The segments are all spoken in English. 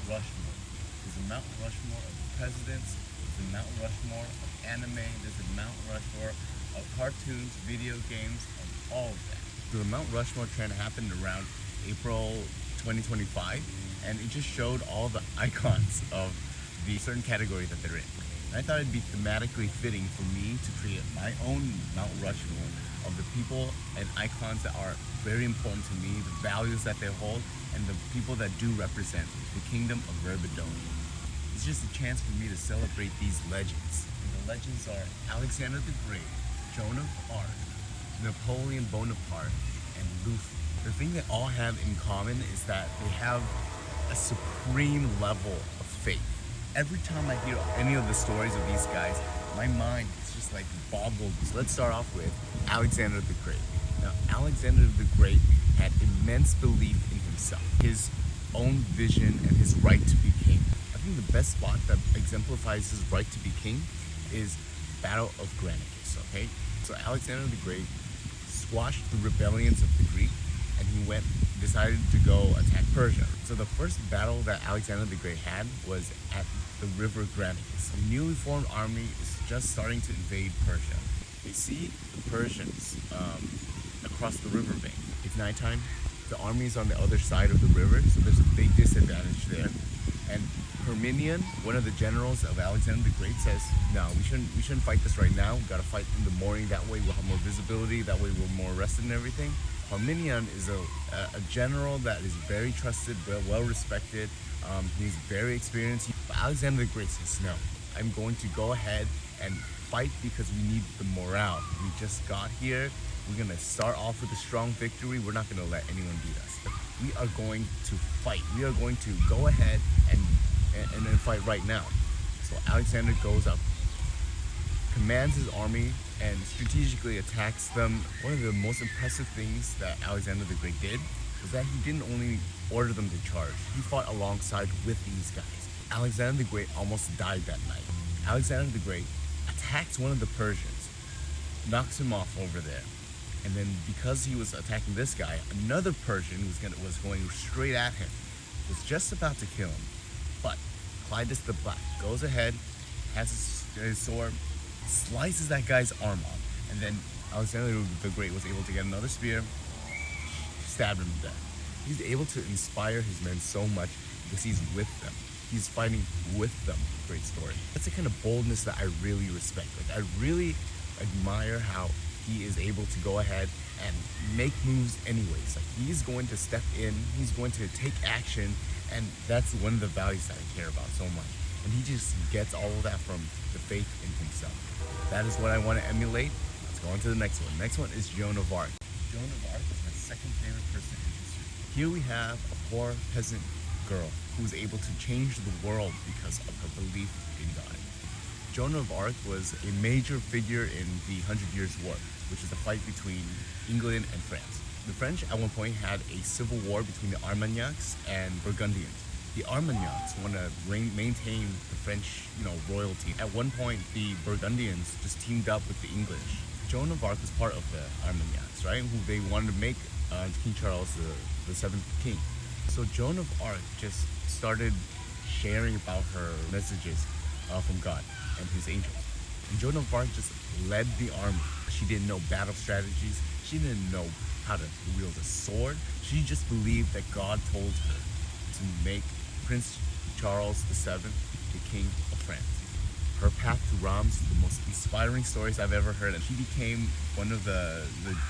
Rushmore. There's a Mount Rushmore of presidents. There's a Mount Rushmore of anime. There's a Mount Rushmore of cartoons, video games, and all of that. So the Mount Rushmore trend happened around April 2025, and it just showed all the icons of the certain category that they're in. And I thought it'd be thematically fitting for me to create my own Mount Rushmore of the people and icons that are very important to me, the values that they hold, and the people that do represent the kingdom of Ribadonian. It's just a chance for me to celebrate these legends. And the legends are Alexander the Great, Joan of Arc, Napoleon Bonaparte, and Luffy. The thing they all have in common is that they have a supreme level of faith. Every time I hear any of the stories of these guys, my mind is just like boggled. So let's start off with Alexander the Great. Now, Alexander the Great had immense belief in himself, his own vision, and his right to be king. I think the best spot that exemplifies his right to be king is Battle of Granicus, okay? So Alexander the Great squashed the rebellions of the Greeks, and he decided to go attack Persia. So the first battle that Alexander the Great had was at the river Granicus. The newly formed army is just starting to invade Persia. They see the Persians across the riverbank. It's nighttime. The army is on the other side of the river, so there's a big disadvantage there. And Herminian, one of the generals of Alexander the Great, says, "No, we shouldn't fight this right now. We gotta fight in the morning. That way we'll have more visibility. That way we're more rested and everything." Herminian is a general that is very trusted, well respected. He's very experienced. But Alexander the Great says, "No, I'm going to go ahead and fight because we need the morale. We just got here. We're gonna start off with a strong victory. We're not gonna let anyone beat us. We are going to fight. We are going to go ahead and then fight right now." So Alexander goes up, commands his army, and strategically attacks them. One of the most impressive things that Alexander the Great did was that he didn't only order them to charge, he fought alongside with these guys. Alexander the Great almost died that night. Alexander the Great attacks one of the Persians, knocks him off over there. And then because he was attacking this guy, another Persian was going straight at him, was just about to kill him. But Clytus the Black goes ahead, has his sword, slices that guy's arm off, and then Alexander the Great was able to get another spear, stab him to death. He's able to inspire his men so much because he's with them. He's fighting with them. Great story. That's the kind of boldness that I really respect. Like, I really admire how he is able to go ahead and make moves anyways. Like, he's going to step in, he's going to take action, and that's one of the values that I care about so much. And he just gets all of that from the faith in himself. That is what I want to emulate. Let's go on to the next one. Next one is Joan of Arc. Joan of Arc is my second favorite person in history. Here we have a poor peasant girl who was able to change the world because of her belief in God. Joan of Arc was a major figure in the 100 Years' War, which is a fight between England and France. The French at one point had a civil war between the Armagnacs and Burgundians. The Armagnacs want to maintain the French, royalty. At one point, the Burgundians just teamed up with the English. Joan of Arc was part of the Armagnacs, right? Who they wanted to make King Charles the seventh king. So Joan of Arc just started sharing about her messages from God and his angels. And Joan of Arc just led the army. She didn't know battle strategies. She didn't know how to wield a sword. She just believed that God told her to make Prince Charles VII the King of France. Her path to Rhodes, the most inspiring stories I've ever heard. And she became one of the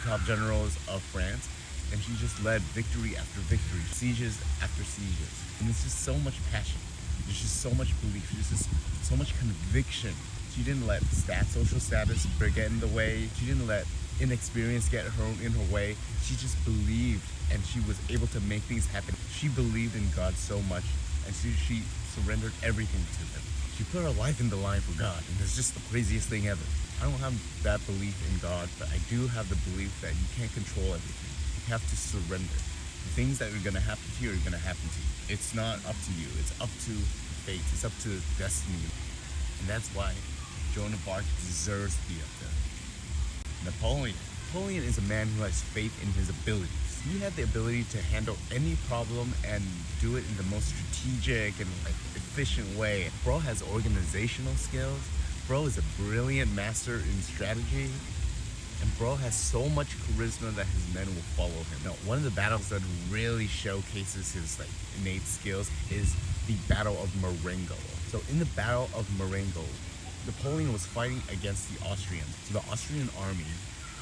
top generals of France. And she just led victory after victory, sieges after sieges. And it's just so much passion. There's just so much belief. There's just so much conviction. She didn't let social status get in the way. She didn't let inexperience get in her way. She just believed, and she was able to make things happen. She believed in God so much, and she surrendered everything to him. She put her life in the line for God, and it's just the craziest thing ever. I don't have that belief in God, but I do have the belief that you can't control everything. You have to surrender. The things that are going to happen to you are going to happen to you. It's not up to you. It's up to fate. It's up to destiny. And that's why Joan of Arc deserves to be up there. Napoleon. Napoleon is a man who has faith in his abilities. He had the ability to handle any problem and do it in the most strategic and efficient way. Bro has organizational skills. Bro is a brilliant master in strategy. And bro has so much charisma that his men will follow him. Now, one of the battles that really showcases his innate skills is the Battle of Marengo. So in the Battle of Marengo, Napoleon was fighting against the Austrians. So the Austrian army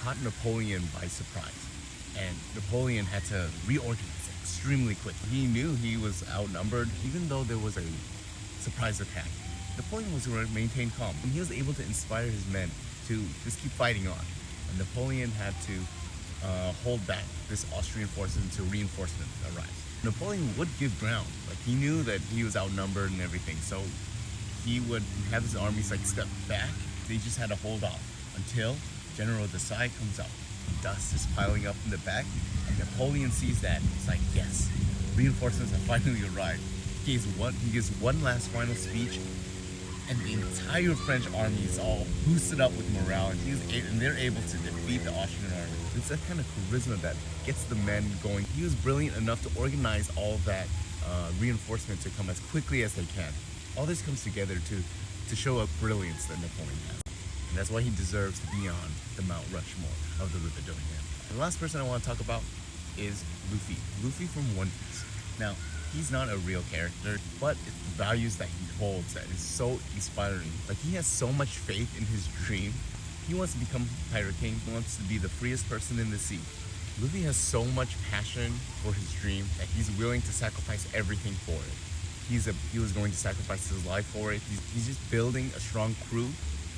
caught Napoleon by surprise. And Napoleon had to reorganize extremely quick. He knew he was outnumbered, even though there was a surprise attack. Napoleon was going to maintain calm, and he was able to inspire his men to just keep fighting on. And Napoleon had to hold back this Austrian forces until reinforcements arrived. Napoleon would give ground. He knew that he was outnumbered and everything, so he would have his armies step back. They just had to hold off until General Desai comes out. Dust is piling up in the back, and Napoleon sees that. It's like, yes, reinforcements have finally arrived. He gives one last final speech, and the entire French army is all boosted up with morale, and they're able to defeat the Austrian army. It's that kind of charisma that gets the men going. He was brilliant enough to organize all that reinforcement to come as quickly as they can. All this comes together to show a brilliance that Napoleon has. And that's why he deserves to be on the Mount Rushmore of the Ribadonian. The last person I want to talk about is Luffy. Luffy from One Piece. Now, he's not a real character, but it's the values that he holds that is so inspiring. He has so much faith in his dream. He wants to become Pirate King. He wants to be the freest person in the sea. Luffy has so much passion for his dream that he's willing to sacrifice everything for it. He was going to sacrifice his life for it. He's just building a strong crew.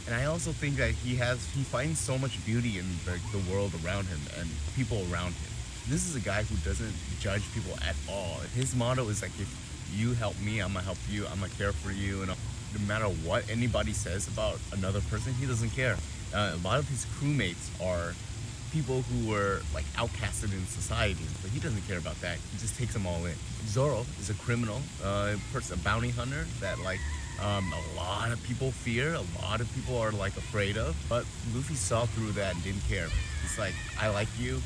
And I also think that he finds so much beauty in the world around him and people around him. This is a guy who doesn't judge people at all. His motto is if you help me, I'm gonna help you, I'm gonna care for you. And no matter what anybody says about another person, he doesn't care. A lot of his crewmates are people who were outcasted in society, but he doesn't care about that. He just takes them all in. Zoro is a criminal, a bounty hunter that a lot of people fear, a lot of people are afraid of, but Luffy saw through that and didn't care. He's I like you,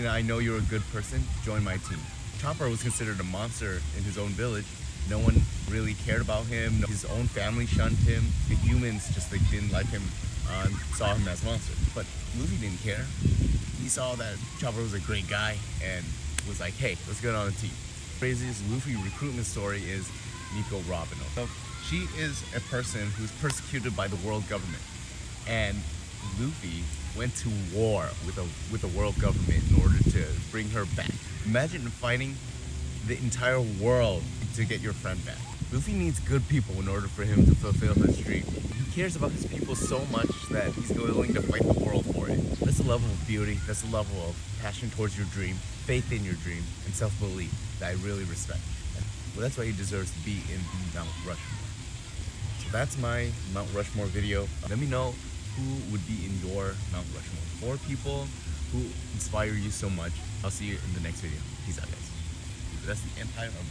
I know you're a good person, join my team. Chopper was considered a monster in his own village. No one really cared about him. His own family shunned him. The humans just didn't like him, saw him as a monster. But Luffy didn't care. He saw that Chopper was a great guy and was hey, let's get on a team. Craziest Luffy recruitment story is Nico Robino. So she is a person who's persecuted by the world government, and Luffy went to war with the world government in order to bring her back. Imagine fighting the entire world to get your friend back. Luffy needs good people in order for him to fulfill his dream. He cares about his people so much that he's willing to fight the world for it. That's a level of beauty, that's a level of passion towards your dream, faith in your dream, and self-belief that I really respect. Well, that's why he deserves to be in the Mount Rushmore. So that's my Mount Rushmore video. Let me know who would be in your Mount Rushmore. 4 people who inspire you so much. I'll see you in the next video. Peace out, guys. That's the Empire of